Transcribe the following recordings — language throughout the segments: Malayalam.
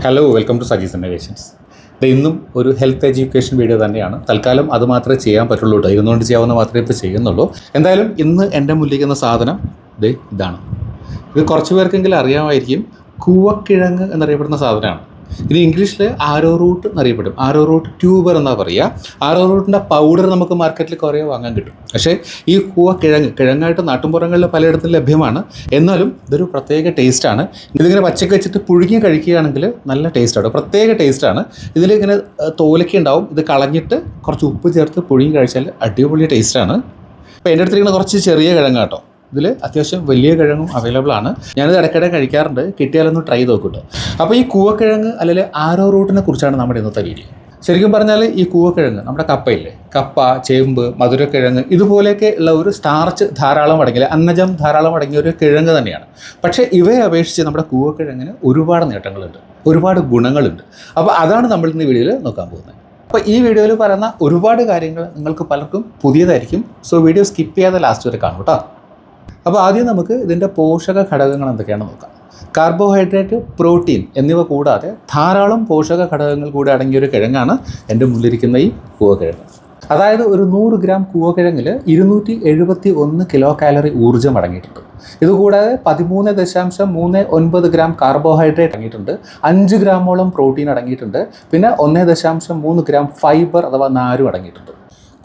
Hello, welcome to Saji's innovations. ഇന്നും ഒരു ഹെൽത്ത് എഡ്യൂക്കേഷൻ വീഡിയോ തന്നെയാണ്. തൽക്കാലം അത് മാത്രമേ ചെയ്യാൻ പറ്റുള്ളൂ കേട്ടോ. ഇരുന്നുകൊണ്ട് ചെയ്യാവുന്ന മാത്രമേ ഇപ്പോൾ ചെയ്യുന്നുള്ളൂ. എന്തായാലും ഇന്ന് എൻ്റെ മുന്നിലിരിക്കുന്ന സാധനം ഇതാണ്. ഇത് കുറച്ച് പേർക്കെങ്കിലും അറിയാമായിരിക്കും. കൂവക്കിഴങ്ങ് എന്നറിയപ്പെടുന്ന സാധനമാണ്. ഇത് ഇംഗ്ലീഷിൽ ആരോ റൂട്ട് എന്നറിയപ്പെടും. ആരോ റൂട്ട് ട്യൂബർ എന്നാണ് പറയുക. ആരോ റൂട്ടിൻ്റെ പൗഡർ നമുക്ക് മാർക്കറ്റിൽ കുറേ വാങ്ങാൻ കിട്ടും. പക്ഷേ ഈ കിഴങ്ങായിട്ട് നാട്ടുമ്പുറങ്ങളിൽ പലയിടത്തും ലഭ്യമാണ്. എന്നാലും ഇതൊരു പ്രത്യേക ടേസ്റ്റാണ്. ഇതിങ്ങനെ പച്ചക്ക് വെച്ചിട്ട് പുഴുങ്ങി കഴിക്കുകയാണെങ്കിൽ നല്ല ടേസ്റ്റാണ്, പ്രത്യേക ടേസ്റ്റാണ്. ഇതിലിങ്ങനെ തോലൊക്കെ ഉണ്ടാവും. ഇത് കളഞ്ഞിട്ട് കുറച്ച് ഉപ്പ് ചേർത്ത് പുഴുങ്ങി കഴിച്ചാൽ അടിപൊളി ടേസ്റ്റാണ്. അപ്പോൾ എൻ്റെ അടുത്തിരിക്കുന്ന കുറച്ച് ചെറിയ കിഴങ്ങ് കേട്ടോ. ഇതിൽ അത്യാവശ്യം വലിയ കിഴങ്ങും അവൈലബിൾ ആണ്. ഞാനിത് ഇടയ്ക്കിടെ കഴിക്കാറുണ്ട്. കിട്ടിയാലൊന്ന് ട്രൈ നോക്കിട്ടോ. അപ്പോൾ ഈ കൂവക്കിഴങ്ങ് അല്ലെങ്കിൽ ആരോ റൂട്ടിനെ കുറിച്ചാണ് നമ്മുടെ ഇന്നത്തെ വീഡിയോ. ശരിക്കും പറഞ്ഞാൽ ഈ കൂവക്കിഴങ്ങ് നമ്മുടെ കപ്പയില്ലേ, കപ്പ, ചേമ്പ്, മധുരക്കിഴങ്ങ് ഇതുപോലെയൊക്കെ ഉള്ള ഒരു സ്റ്റാർച്ച് ധാരാളം അടങ്ങിയ, അന്നജം ധാരാളം അടങ്ങിയ ഒരു കിഴങ്ങ് തന്നെയാണ്. പക്ഷേ ഇവയെ അപേക്ഷിച്ച് നമ്മുടെ കൂവക്കിഴങ്ങിന് ഒരുപാട് നേട്ടങ്ങളുണ്ട്, ഒരുപാട് ഗുണങ്ങളുണ്ട്. അപ്പോൾ അതാണ് നമ്മൾ ഇന്ന് വീഡിയോയിൽ നോക്കാൻ പോകുന്നത്. അപ്പോൾ ഈ വീഡിയോയിൽ പറയുന്ന ഒരുപാട് കാര്യങ്ങൾ നിങ്ങൾക്ക് പലർക്കും പുതിയതായിരിക്കും. സോ വീഡിയോ സ്കിപ്പ് ചെയ്യാതെ ലാസ്റ്റ് വരെ കാണും കേട്ടോ. അപ്പോൾ ആദ്യം നമുക്ക് ഇതിൻ്റെ പോഷക ഘടകങ്ങൾ എന്തൊക്കെയാണെന്ന് നോക്കാം. കാർബോഹൈഡ്രേറ്റ്, പ്രോട്ടീൻ എന്നിവ കൂടാതെ ധാരാളം പോഷക ഘടകങ്ങൾ കൂടി അടങ്ങിയൊരു കിഴങ്ങാണ് എൻ്റെ മുന്നിലിരിക്കുന്ന ഈ കൂവക്കിഴങ്ങ്. അതായത് ഒരു 100 ഗ്രാം കൂവക്കിഴങ്ങിൽ 271 കിലോ കാലറി ഊർജ്ജം അടങ്ങിയിട്ടുണ്ട്. ഇതുകൂടാതെ 13.39 ഗ്രാം കാർബോഹൈഡ്രേറ്റ് അടങ്ങിയിട്ടുണ്ട്. 5 ഗ്രാമോളം പ്രോട്ടീൻ അടങ്ങിയിട്ടുണ്ട്. പിന്നെ 1.3 ഗ്രാം ഫൈബർ അഥവാ നാരും അടങ്ങിയിട്ടുണ്ട്.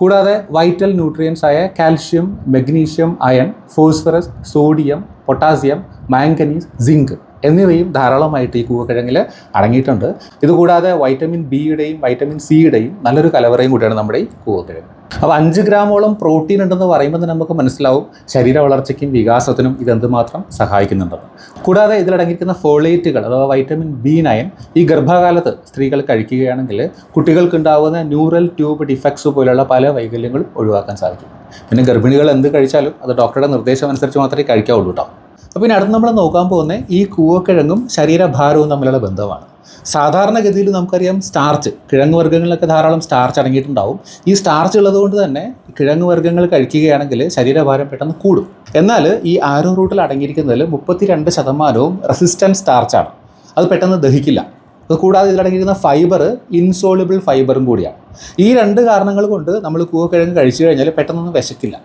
കൂടാതെ വൈറ്റൽ ന്യൂട്രിയൻസ് ആയ calcium, magnesium, iron, phosphorus, sodium, potassium, manganese, zinc എന്നിവയും ധാരാളമായിട്ട് ഈ കൂവക്കിഴങ്ങിൽ അടങ്ങിയിട്ടുണ്ട്. ഇതുകൂടാതെ വൈറ്റമിൻ ബിയുടെയും വൈറ്റമിൻ സിയുടെയും നല്ലൊരു കലവറയും കൂടിയാണ് നമ്മുടെ ഈ കൂവക്കിഴങ്ങ്. അപ്പോൾ 5 ഗ്രാമോളം പ്രോട്ടീൻ ഉണ്ടെന്ന് പറയുമ്പോൾ തന്നെ നമുക്ക് മനസ്സിലാവും ശരീര വളർച്ചയ്ക്കും വികാസത്തിനും ഇതെന്തുമാത്രം സഹായിക്കുന്നുണ്ടെന്ന്. കൂടാതെ ഇതിലടങ്ങിയിരിക്കുന്ന ഫോളേറ്റുകൾ അഥവാ വൈറ്റമിൻ B9 ഈ ഗർഭകാലത്ത് സ്ത്രീകൾ കഴിക്കുകയാണെങ്കിൽ കുട്ടികൾക്കുണ്ടാകുന്ന ന്യൂറൽ ട്യൂബ് ഡിഫക്ട്സ് പോലുള്ള പല വൈകല്യങ്ങളും ഒഴിവാക്കാൻ സാധിക്കും. പിന്നെ ഗർഭിണികൾ എന്ത് കഴിച്ചാലും അത് ഡോക്ടറുടെ നിർദ്ദേശം അനുസരിച്ച് മാത്രമേ കഴിക്കാവുള്ളൂ കേട്ടോ. അപ്പോൾ ഇനി അടുത്ത് നമ്മൾ നോക്കാൻ പോകുന്ന ഈ കൂവക്കിഴങ്ങും ശരീരഭാരവും തമ്മിലുള്ള ബന്ധമാണ്. സാധാരണഗതിയിൽ നമുക്കറിയാം സ്റ്റാർച്ച്, കിഴങ്ങ് വർഗ്ഗങ്ങളിലൊക്കെ ധാരാളം സ്റ്റാർച്ച് അടങ്ങിയിട്ടുണ്ടാവും. ഈ സ്റ്റാർച്ച് ഉള്ളതുകൊണ്ട് തന്നെ കിഴങ്ങ് വർഗ്ഗങ്ങൾ കഴിക്കുകയാണെങ്കിൽ ശരീരഭാരം പെട്ടെന്ന് കൂടും. എന്നാൽ ഈ ആരോ റൂട്ടിൽ അടങ്ങിയിരിക്കുന്നതിൽ 32% റെസിസ്റ്റൻറ്റ് സ്റ്റാർച്ചാണ്. അത് പെട്ടെന്ന് ദഹിക്കില്ല. അതുകൂടാതെ ഇതിലടങ്ങിയിരിക്കുന്ന ഫൈബർ ഇൻസോളിബിൾ ഫൈബറും കൂടിയാണ്. ഈ 2 കാരണങ്ങൾ കൊണ്ട് നമ്മൾ കൂവക്കിഴങ്ങ് കഴിച്ചു കഴിഞ്ഞാൽ പെട്ടെന്നൊന്നും വിശക്കില്ല.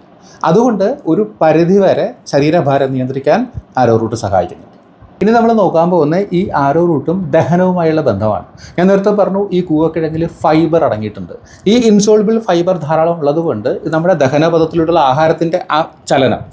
അതുകൊണ്ട് ഒരു പരിധിവരെ ശരീരഭാരം നിയന്ത്രിക്കാൻ ആരോ റൂട്ട് സഹായിക്കുന്നു. ഇനി നമ്മൾ നോക്കാൻ പോകുന്ന ഈ ആരോ റൂട്ടും ദഹനവുമായുള്ള ബന്ധമാണ്. ഞാൻ നേരത്തെ പറഞ്ഞു ഈ കൂവക്കിഴങ്ങിൽ ഫൈബർ അടങ്ങിയിട്ടുണ്ട്. ഈ ഇൻസോൾബിൾ ഫൈബർ ധാരാളം ഉള്ളതുകൊണ്ട് ഇത് നമ്മുടെ ദഹനപഥത്തിലുള്ള ആഹാരത്തിൻ്റെ ആ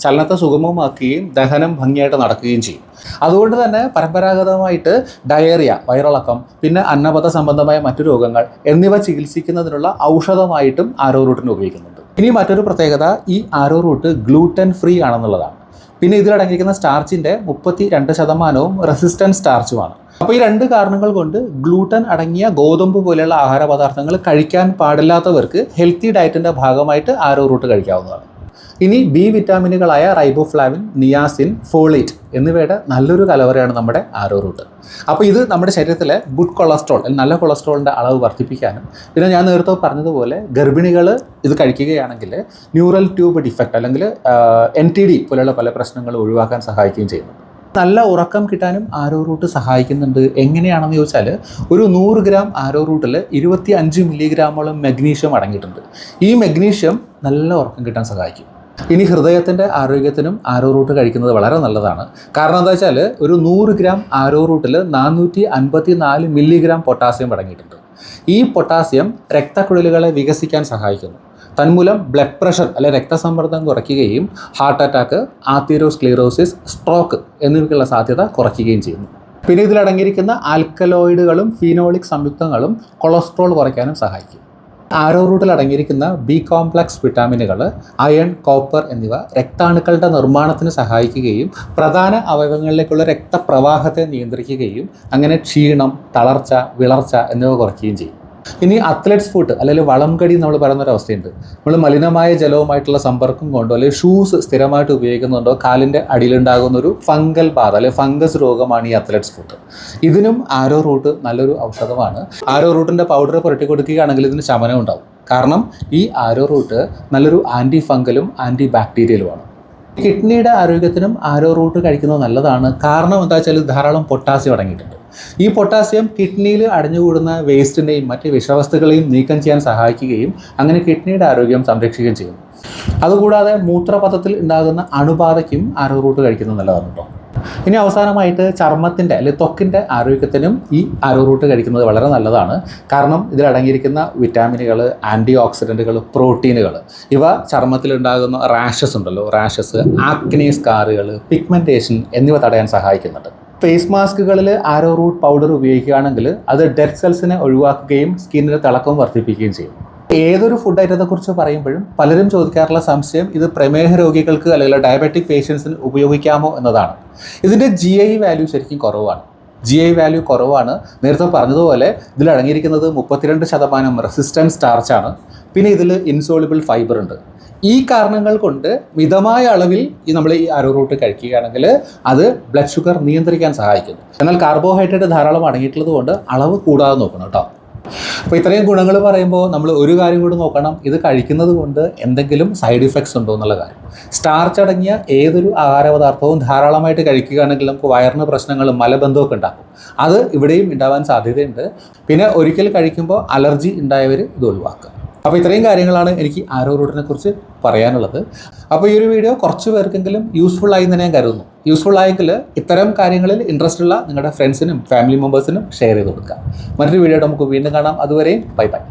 ചലനത്തെ സുഗമമാക്കുകയും ദഹനം ഭംഗിയായിട്ട് നടക്കുകയും ചെയ്യും. അതുകൊണ്ട് തന്നെ പരമ്പരാഗതമായിട്ട് ഡയറിയ, വയറിളക്കം, പിന്നെ അന്നപഥ സംബന്ധമായ മറ്റു രോഗങ്ങൾ എന്നിവ ചികിത്സിക്കുന്നതിനുള്ള ഔഷധമായിട്ടും ആരോ റൂട്ടിന് ഉപയോഗിക്കുന്നുണ്ട്. ഇനി മറ്റൊരു പ്രത്യേകത, ഈ ആരോ റൂട്ട് ഗ്ലൂട്ടൻ ഫ്രീ ആണെന്നുള്ളതാണ്. പിന്നെ ഇതിലടങ്ങിയിരിക്കുന്ന സ്റ്റാർച്ചിൻ്റെ 32% റെസിസ്റ്റൻറ്റ് സ്റ്റാർച്ചുമാണ്. അപ്പോൾ ഈ 2 കാരണങ്ങൾ കൊണ്ട് ഗ്ലൂട്ടൻ അടങ്ങിയ ഗോതമ്പ് പോലെയുള്ള ആഹാര പദാർത്ഥങ്ങൾ കഴിക്കാൻ പാടില്ലാത്തവർക്ക് ഹെൽത്തി ഡയറ്റിൻ്റെ ഭാഗമായിട്ട് ആരോ റൂട്ട് കഴിക്കാവുന്നതാണ്. ഇനി ബി വിറ്റാമിനുകളായ റൈബോഫ്ലാവിൻ, നിയാസിൻ, ഫോളേറ്റ് എന്നിവയുടെ നല്ലൊരു കലവറയാണ് നമ്മുടെ ആരോ റൂട്ട്. അപ്പോൾ ഇത് നമ്മുടെ ശരീരത്തിലെ ഗുഡ് കൊളസ്ട്രോൾ, നല്ല കൊളസ്ട്രോളിൻ്റെ അളവ് വർദ്ധിപ്പിക്കാനും, പിന്നെ ഞാൻ നേരത്തെ പറഞ്ഞതുപോലെ ഗർഭിണികൾ ഇത് കഴിക്കുകയാണെങ്കിൽ ന്യൂറൽ ട്യൂബ് ഡിഫക്റ്റ് അല്ലെങ്കിൽ NTD പോലെയുള്ള പല പ്രശ്നങ്ങൾ ഒഴിവാക്കാൻ സഹായിക്കുകയും ചെയ്യുന്നു. നല്ല ഉറക്കം കിട്ടാനും ആരോ റൂട്ട് സഹായിക്കുന്നുണ്ട്. എങ്ങനെയാണെന്ന് ചോദിച്ചാൽ ഒരു 100 ഗ്രാം ആരോ റൂട്ടിൽ 25 മില്ലിഗ്രാമോളം മഗ്നീഷ്യം അടങ്ങിയിട്ടുണ്ട്. ഈ മഗ്നീഷ്യം നല്ല ഉറക്കം കിട്ടാൻ സഹായിക്കും. ഇനി ഹൃദയത്തിൻ്റെ ആരോഗ്യത്തിനും ആരോ റൂട്ട് കഴിക്കുന്നത് വളരെ നല്ലതാണ്. കാരണം എന്താ വെച്ചാൽ ഒരു 100 ഗ്രാം ആരോ റൂട്ടിൽ 454 മില്ലിഗ്രാം പൊട്ടാസ്യം അടങ്ങിയിട്ടുണ്ട്. ഈ പൊട്ടാസ്യം രക്തക്കുഴലുകളെ വികസിക്കാൻ സഹായിക്കുന്നു. തന്മൂലം ബ്ലഡ് പ്രഷർ അല്ലെങ്കിൽ രക്തസമ്മർദ്ദം കുറയ്ക്കുകയും ഹാർട്ട് അറ്റാക്ക്, ആത്തീരോസ്ക്ലീറോസിസ്, സ്ട്രോക്ക് എന്നിവയ്ക്കുള്ള സാധ്യത കുറയ്ക്കുകയും ചെയ്യുന്നു. പിന്നെ ഇതിലടങ്ങിയിരിക്കുന്ന ആൽക്കലോയിഡുകളും ഫീനോളിക് സംയുക്തങ്ങളും കൊളസ്ട്രോൾ കുറയ്ക്കാനും സഹായിക്കും. ആരോ റൂട്ടിൽ അടങ്ങിയിരിക്കുന്ന B കോംപ്ലക്സ് വിറ്റാമിനുകൾ, അയൺ, കോപ്പർ എന്നിവ രക്താണുക്കളുടെ നിർമ്മാണത്തിന് സഹായിക്കുകയും പ്രധാന അവയവങ്ങളിലേക്കുള്ള രക്തപ്രവാഹത്തെ നിയന്ത്രിക്കുകയും അങ്ങനെ ക്ഷീണം, തളർച്ച, വിളർച്ച എന്നിവ കുറയ്ക്കുകയും ചെയ്യും. ഇനി അത്ലറ്റ്സ് ഫുട്ട് അല്ലെങ്കിൽ വളംകടി നമ്മൾ പറയുന്നൊരവസ്ഥയുണ്ട്. നമ്മൾ മലിനമായ ജലവുമായിട്ടുള്ള സമ്പർക്കം കൊണ്ടോ അല്ലെങ്കിൽ ഷൂസ് സ്ഥിരമായിട്ട് ഉപയോഗിക്കുന്നുണ്ടോ കാലിൻ്റെ അടിയിലുണ്ടാകുന്നൊരു ഫംഗൽ ബാധ അല്ലെങ്കിൽ ഫംഗസ് രോഗമാണ് ഈ അത്ലറ്റ്സ് ഫുട്ട്. ഇതിനും ആരോ റൂട്ട് നല്ലൊരു ഔഷധമാണ്. ആരോ റൂട്ടിൻ്റെ പൗഡർ പുരട്ടി കൊടുക്കുകയാണെങ്കിൽ ഇതിന് ശമനം ഉണ്ടാവും. കാരണം ഈ ആരോ റൂട്ട് നല്ലൊരു ആൻറ്റി ഫംഗലും ആൻറ്റി ബാക്ടീരിയലുമാണ്. കിഡ്നിയുടെ ആരോഗ്യത്തിനും ആരോ റൂട്ട് കഴിക്കുന്നത് നല്ലതാണ്. കാരണം എന്താ വെച്ചാൽ ധാരാളം പൊട്ടാസ്യം അടങ്ങിയിട്ടുണ്ട്. ഈ പൊട്ടാസ്യം കിഡ്നിയിൽ അടിഞ്ഞുകൂടുന്ന വേസ്റ്റിനെയും മറ്റ് വിഷവസ്തുക്കളെയും നീക്കം ചെയ്യാൻ സഹായിക്കുകയും അങ്ങനെ കിഡ്നിയുടെ ആരോഗ്യം സംരക്ഷിക്കുകയും ചെയ്യും. അതുകൂടാതെ മൂത്രപഥത്തിൽ ഉണ്ടാകുന്ന അണുബാധയ്ക്കും ആരോ റൂട്ട് കഴിക്കുന്നത് നല്ലതാണ് കേട്ടോ. ഇനി അവസാനമായിട്ട് ചർമ്മത്തിൻ്റെ അല്ലെങ്കിൽ ത്വക്കിൻ്റെ ആരോഗ്യത്തിനും ഈ ആരോ റൂട്ട് കഴിക്കുന്നത് വളരെ നല്ലതാണ്. കാരണം ഇതിലടങ്ങിയിരിക്കുന്ന വിറ്റാമിനുകൾ, ആൻറ്റി ഓക്സിഡൻറ്റുകൾ, പ്രോട്ടീനുകൾ ഇവ ചർമ്മത്തിലുണ്ടാകുന്ന റാഷസ് ഉണ്ടല്ലോ, റാഷസ്, ആക്നെ സ്കാറുകൾ, പിഗ്മെൻറ്റേഷൻ എന്നിവ തടയാൻ സഹായിക്കുന്നുണ്ട്. ഫേസ് മാസ്കുകളിൽ ആരോ റൂട്ട് പൗഡർ ഉപയോഗിക്കുകയാണെങ്കിൽ അത് ഡെഡ് സെൽസിനെ ഒഴിവാക്കുകയും സ്കിന്നിൻ്റെ തിളക്കം വർദ്ധിപ്പിക്കുകയും ചെയ്യും. ഏതൊരു ഫുഡ് ഐറ്റത്തെക്കുറിച്ച് പറയുമ്പോഴും പലരും ചോദിക്കാറുള്ള സംശയം ഇത് പ്രമേഹ രോഗികൾക്ക് അല്ലെങ്കിൽ ഡയബറ്റിക് പേഷ്യൻസിന് ഉപയോഗിക്കാമോ എന്നതാണ്. ഇതിൻ്റെ GI വാല്യൂ ശരിക്കും കുറവാണ്. GI വാല്യൂ കുറവാണ്. നേരത്തെ പറഞ്ഞതുപോലെ ഇതിലടങ്ങിയിരിക്കുന്നത് 32% റെസിസ്റ്റൻസ് സ്റ്റാർച്ചാണ്. പിന്നെ ഇതിൽ ഇൻസോളിബിൾ ഫൈബർ ഉണ്ട്. ഈ കാരണങ്ങൾ കൊണ്ട് മിതമായ അളവിൽ നമ്മൾ ഈ ആരോ റൂട്ട് കഴിക്കുകയാണെങ്കിൽ അത് ബ്ലഡ് ഷുഗർ നിയന്ത്രിക്കാൻ സഹായിക്കുന്നു. എന്നാൽ കാർബോഹൈഡ്രേറ്റ് ധാരാളം അടങ്ങിയിട്ടുള്ളത് കൊണ്ട് അളവ് കൂടാതെ നോക്കണം കേട്ടോ. അപ്പോൾ ഇത്രയും ഗുണങ്ങൾ പറയുമ്പോൾ നമ്മൾ ഒരു കാര്യം കൂടി നോക്കണം, ഇത് കഴിക്കുന്നത് കൊണ്ട് എന്തെങ്കിലും സൈഡ് ഇഫക്ട്സ് ഉണ്ടോ എന്നുള്ള കാര്യം. സ്റ്റാർച്ച് അടങ്ങിയ ഏതൊരു ആഹാരപദാർത്ഥവും ധാരാളമായിട്ട് കഴിക്കുകയാണെങ്കിൽ നമുക്ക് വയറിന് പ്രശ്നങ്ങളും മലബന്ധമൊക്കെ ഉണ്ടാക്കും. അത് ഇവിടെയും ഉണ്ടാവാൻ സാധ്യതയുണ്ട്. പിന്നെ ഒരിക്കൽ കഴിക്കുമ്പോൾ അലർജി ഉണ്ടായവർ ഇത് ഒഴിവാക്കുക. അപ്പോൾ ഇത്രയും കാര്യങ്ങളാണ് എനിക്ക് ആരോ റൂട്ടിനെ കുറിച്ച് പറയാനുള്ളത്. അപ്പോൾ ഈ ഒരു വീഡിയോ കുറച്ച് പേർക്കെങ്കിലും യൂസ്ഫുൾ ആയി എന്ന് ഞാൻ കരുതുന്നു. യൂസ്ഫുൾ ആയെങ്കിൽ ഇത്തരം കാര്യങ്ങളിൽ ഇൻട്രസ്റ്റ് ഉള്ള നിങ്ങളുടെ ഫ്രണ്ട്സിനും ഫാമിലി മെമ്പേഴ്സിനും ഷെയർ ചെയ്ത് കൊടുക്കുക. മറ്റൊരു വീഡിയോ നമുക്ക് വീണ്ടും കാണാം. അതുവരെയും ബൈ ബൈ.